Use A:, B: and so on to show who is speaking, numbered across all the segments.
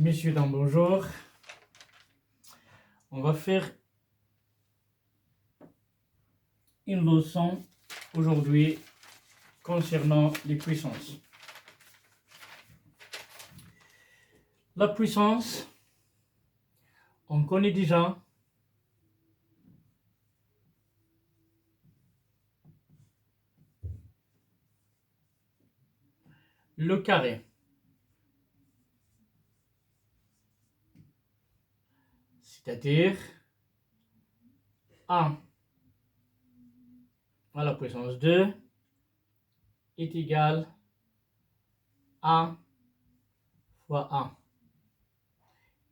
A: Messieurs, dames, bonjour. On va faire une leçon aujourd'hui concernant les puissances. La puissance, on connaît déjà. Le carré. C'est-à-dire a à la puissance 2 est égal à fois a.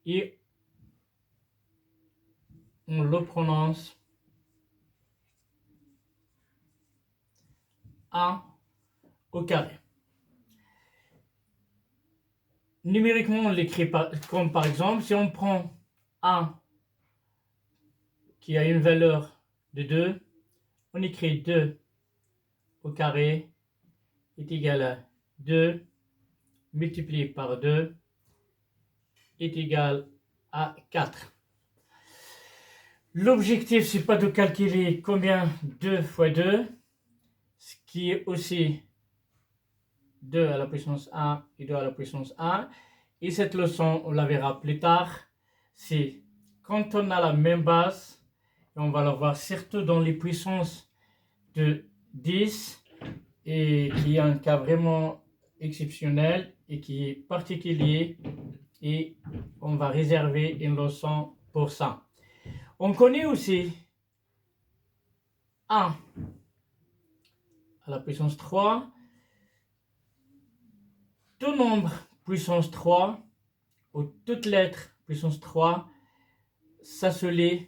A: Et on le prononce a au carré. Numériquement, on l'écrit comme par exemple, si on prend a qui a une valeur de 2, on écrit 2 au carré est égal à 2 multiplié par 2 est égal à 4. L'objectif, c'est pas de calculer combien 2 fois 2, ce qui est aussi 2 à la puissance 1 et 2 à la puissance 1. Et cette leçon, on la verra plus tard, c'est quand on a la même base, et on va la voir surtout dans les puissances de 10, et qui est un cas vraiment exceptionnel et qui est particulier, et on va réserver une leçon pour ça. On connaît aussi 1 à la puissance 3. Tout nombre puissance 3 ou toute lettre puissance 3, ça se lit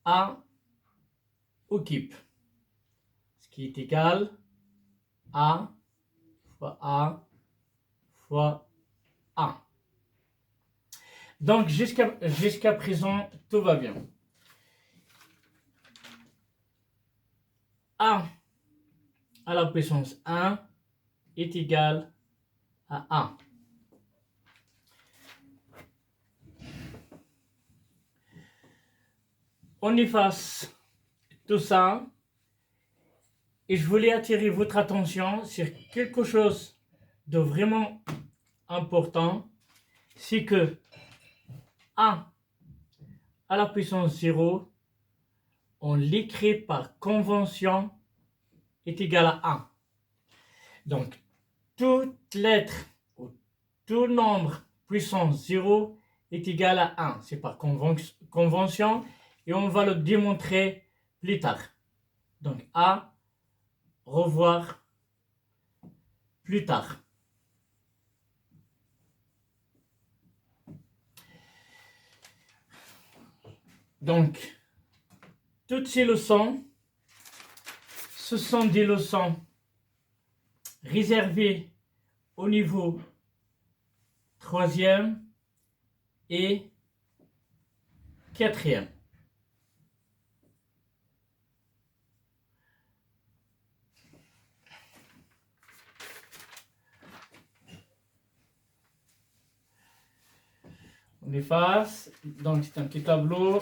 A: A au cube, ce qui est égal à fois A fois A. Donc jusqu'à présent, tout va bien. A à la puissance 1 est égal à A. On efface tout ça et je voulais attirer votre attention sur quelque chose de vraiment important, c'est que A à la puissance 0, on l'écrit par convention est égal à 1. Donc, toute lettre ou tout nombre puissance 0 est égal à 1. C'est par convention et on va le démontrer plus tard. Donc, à revoir plus tard. Donc, toutes ces leçons, ce sont des leçons réservées au niveau 3e et 4e. On efface, donc c'est un petit tableau,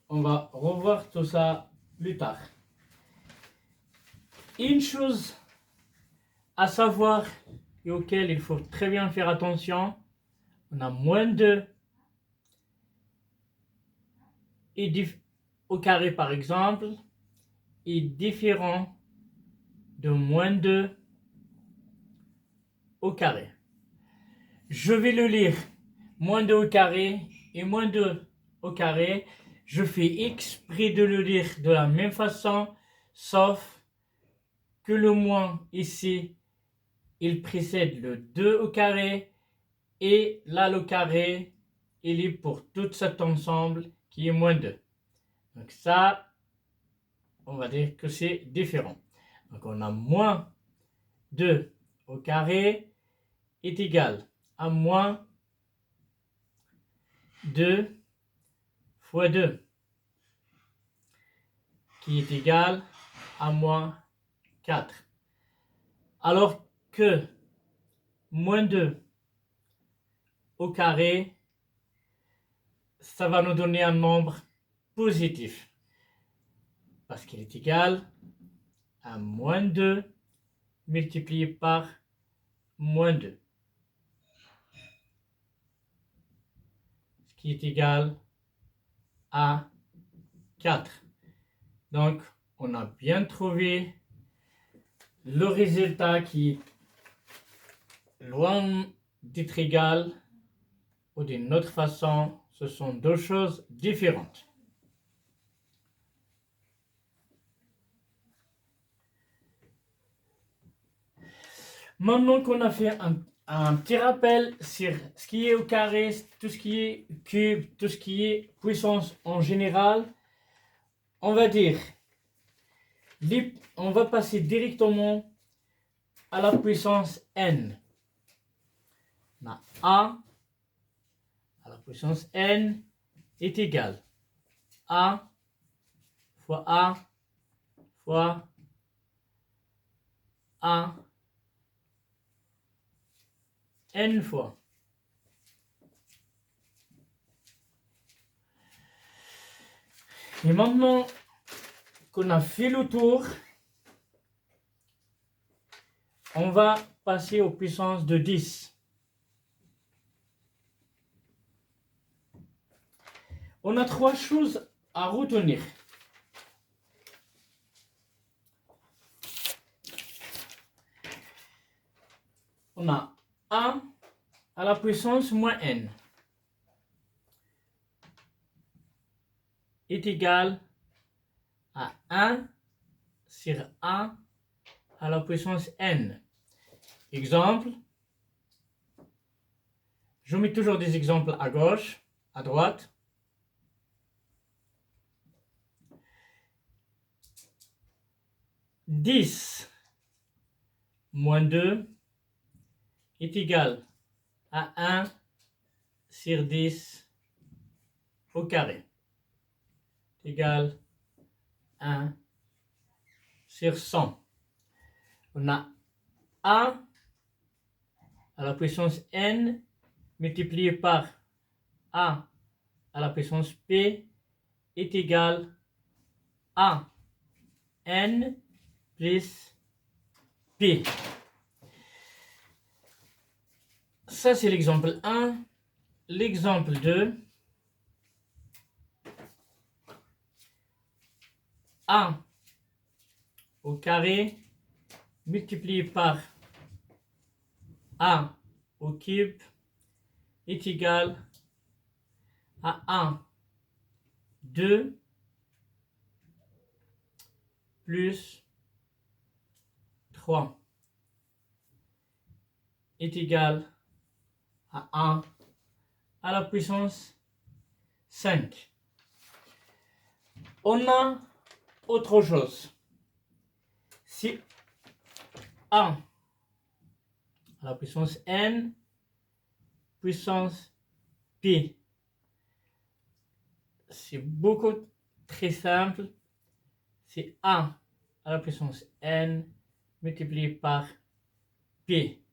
A: on va revoir tout ça plus tard. Une chose à savoir et auquel il faut très bien faire attention, on a moins 2 au carré par exemple est différent de moins 2 au carré. Je vais le lire, moins 2 au carré et moins 2 au carré. Je fais exprès de le lire de la même façon, sauf que le moins ici, il précède le 2 au carré, et là le carré, il est pour tout cet ensemble qui est moins 2. Donc ça, on va dire que c'est différent. Donc on a moins 2 au carré est égal à moins 2 fois 2, qui est égal à moins 4. Alors que moins 2 au carré, ça va nous donner un nombre positif. Parce qu'il est égal à moins 2 multiplié par moins 2. Ce qui est égal à 4. Donc, on a bien trouvé le résultat qui est loin d'être égal, ou d'une autre façon, ce sont deux choses différentes. Maintenant qu'on a fait un petit rappel sur ce qui est au carré, tout ce qui est cube, tout ce qui est puissance en général, on va dire, on va passer directement à la puissance n. On a a à la puissance n est égal à fois a fois a n fois. Et maintenant qu'on a fait le tour, on va passer aux puissances de 10. On a trois choses à retenir. On a a à la puissance moins n est égal à 1 sur a à la puissance n. Exemple, je mets toujours des exemples à gauche, à droite. « 10 moins 2 est égal à 1 sur 10 au carré. Égal 1 sur 100. On a a à la puissance n multiplié par a à la puissance p est égal à n plus p. Ça, c'est l'exemple 1. L'exemple 2. A au carré multiplié par a au cube est égal à 1, 2 plus 3 est égal à 1 à la puissance 5. On a autre chose. Si a à la puissance n puissance p, c'est beaucoup très simple. C'est a à la puissance n multiplié par p.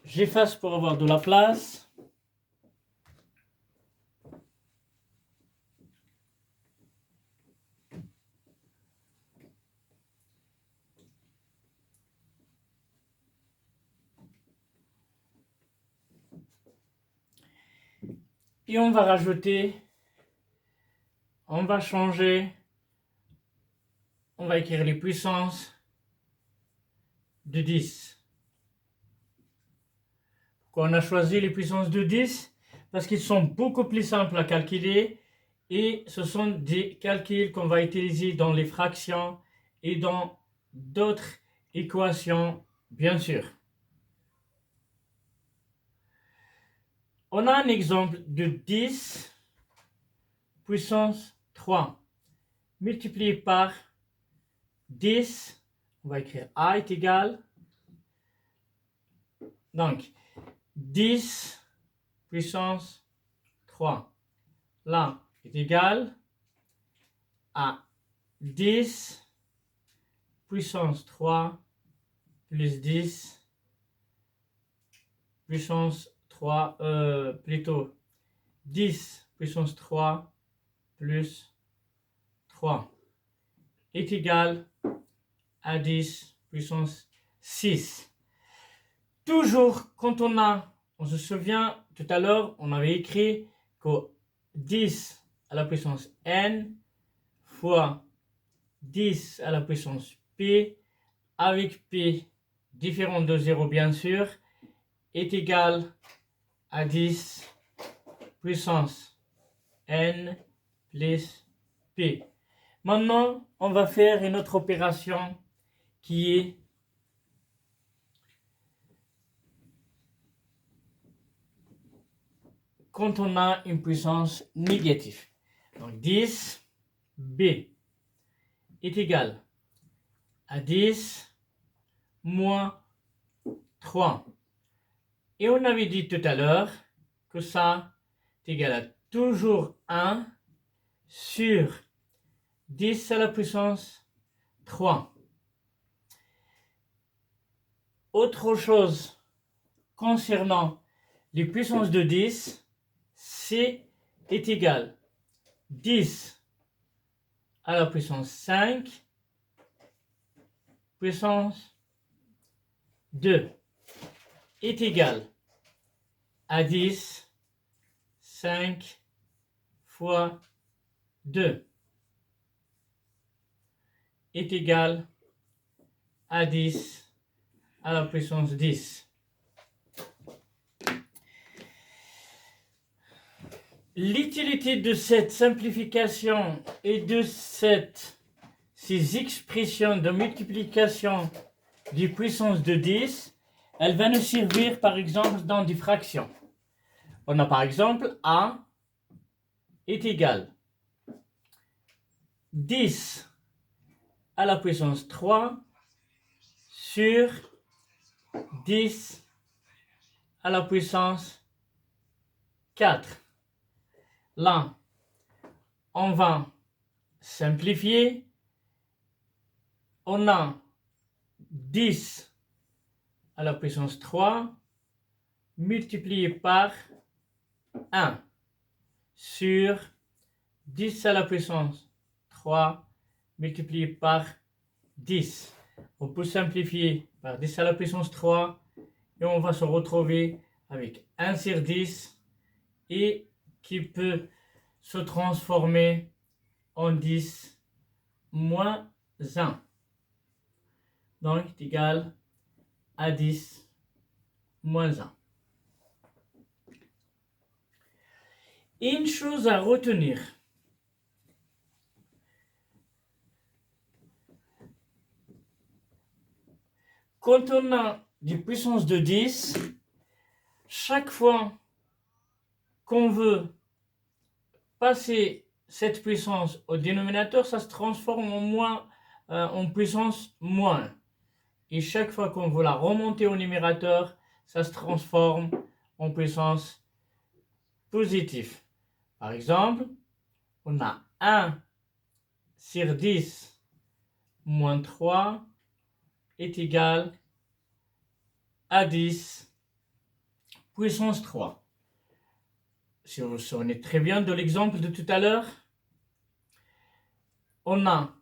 A: J'efface pour avoir de la place. Et on va rajouter, on va changer, on va écrire les puissances de 10. Pourquoi on a choisi les puissances de 10? Parce qu'ils sont beaucoup plus simples à calculer et ce sont des calculs qu'on va utiliser dans les fractions et dans d'autres équations, bien sûr. On a un exemple de 10 puissance 3 multiplié par 10, on va écrire a est égal, donc 10 puissance 3, là est égal à 10 puissance 3 plus 10 puissance 3, plutôt 10 puissance 3 plus 3 est égal à 10 puissance 6. Toujours quand on se souvient, tout à l'heure, on avait écrit que 10 à la puissance n fois 10 à la puissance p, avec p différent de 0 bien sûr, est égal à 10 puissance n plus p. Maintenant, on va faire une autre opération qui est quand on a une puissance négative. Donc 10 b est égal à 10 moins 3. Et on avait dit tout à l'heure que ça est égal à toujours 1 sur 10 à la puissance 3. Autre chose concernant les puissances de 10, C est égal 10 à la puissance 5 puissance 2 est égal à 10 5 fois 2 est égal à 10 à la puissance 10. L'utilité de cette simplification et de ces expressions de multiplication des puissances de 10, elle va nous servir par exemple dans des fractions. On a par exemple A est égal 10 à la puissance 3 sur 10 à la puissance 4. Là, on va simplifier. On a 10 à la puissance 3 multiplié par 1 sur 10 à la puissance 3 multiplié par 10. On peut simplifier par 10 à la puissance 3 et on va se retrouver avec 1 sur 10 et qui peut se transformer en 10 moins 1. Donc, c'est égal à 10 moins 1. Une chose à retenir. Quand on a des puissances de 10, chaque fois qu'on veut passer cette puissance au dénominateur, ça se transforme en puissance moins. Et chaque fois qu'on veut la remonter au numérateur, ça se transforme en puissance positive. Par exemple, on a 1 sur 10 moins 3 est égal à 10 puissance 3. Si vous vous souvenez très bien de l'exemple de tout à l'heure, on a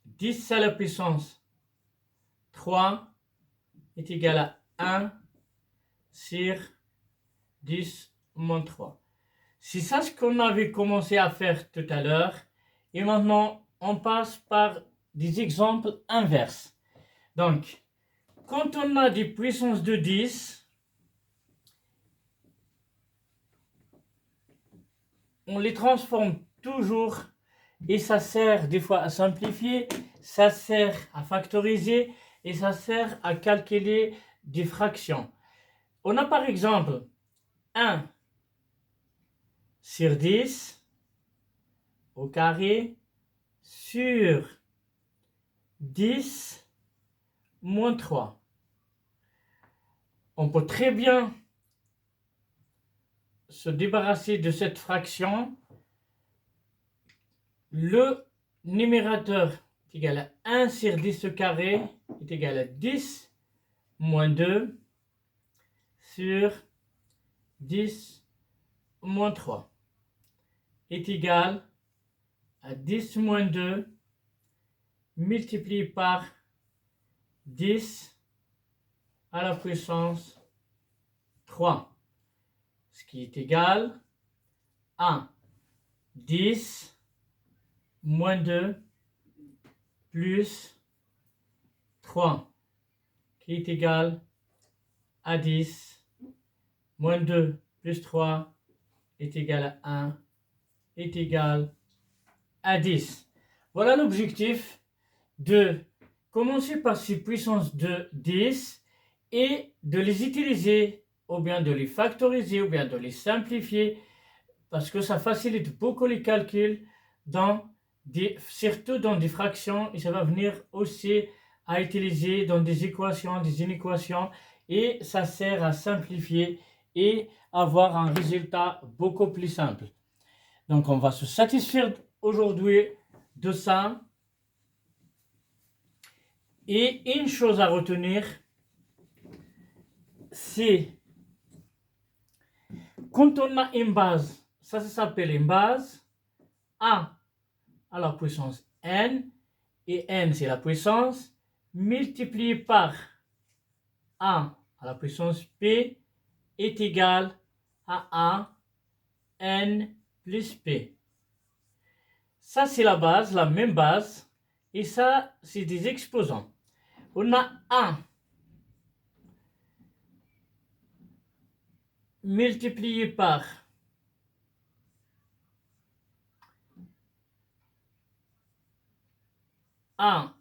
A: 10 à la puissance 3 est égal à 1 sur 10 moins 3. C'est ça ce qu'on avait commencé à faire tout à l'heure. Et maintenant, on passe par des exemples inverses. Donc, quand on a des puissances de 10, on les transforme toujours et ça sert des fois à simplifier, ça sert à factoriser et ça sert à calculer des fractions. On a par exemple 1 sur 10 au carré sur 10 moins 3. On peut très bien se débarrasser de cette fraction. Le numérateur est égal à 1 sur 10 au carré est égal à 10 moins 2 sur 10 moins 3 est égal à 10 moins 2 multiplié par 10 à la puissance 3, ce qui est égal à 10 moins 2 plus 3, qui est égal à 10 moins 2 plus 3 est égal à 1, est égal à 10. Voilà l'objectif de commencer par ces puissances de 10 et de les utiliser, ou bien de les factoriser, ou bien de les simplifier, parce que ça facilite beaucoup les calculs, surtout dans des fractions, et ça va venir aussi à utiliser dans des équations, des inéquations, et ça sert à simplifier et avoir un résultat beaucoup plus simple. Donc on va se satisfaire aujourd'hui de ça. Et une chose à retenir, c'est quand on a une base, ça s'appelle une base, A à la puissance n, et n c'est la puissance, multiplié par A à la puissance p est égal à A n plus p. Ça c'est la base, la même base, et ça c'est des exposants. On a 1 multiplié par A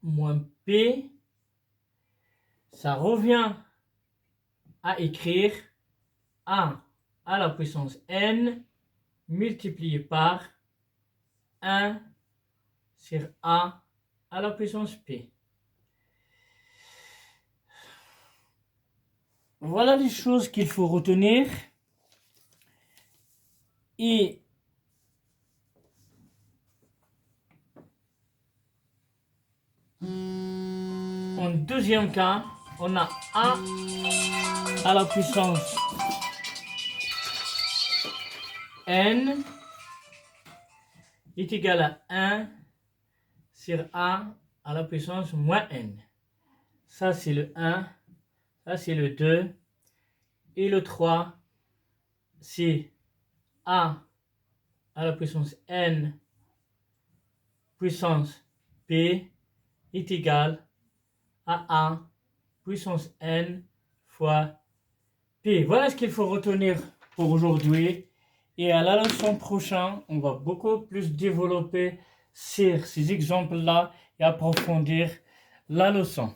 A: moins P, ça revient à écrire A à la puissance N multiplié par 1 sur A à la puissance P. Voilà les choses qu'il faut retenir. Et en deuxième cas, on a A à la puissance N est égal à 1 sur A à la puissance moins N. Ça c'est le 1, ça c'est le 2, et le 3 c'est A à la puissance N puissance P est égal à A puissance N fois P. Voilà ce qu'il faut retenir pour aujourd'hui. Et à la leçon prochaine, on va beaucoup plus développer sur ces exemples-là et approfondir la leçon.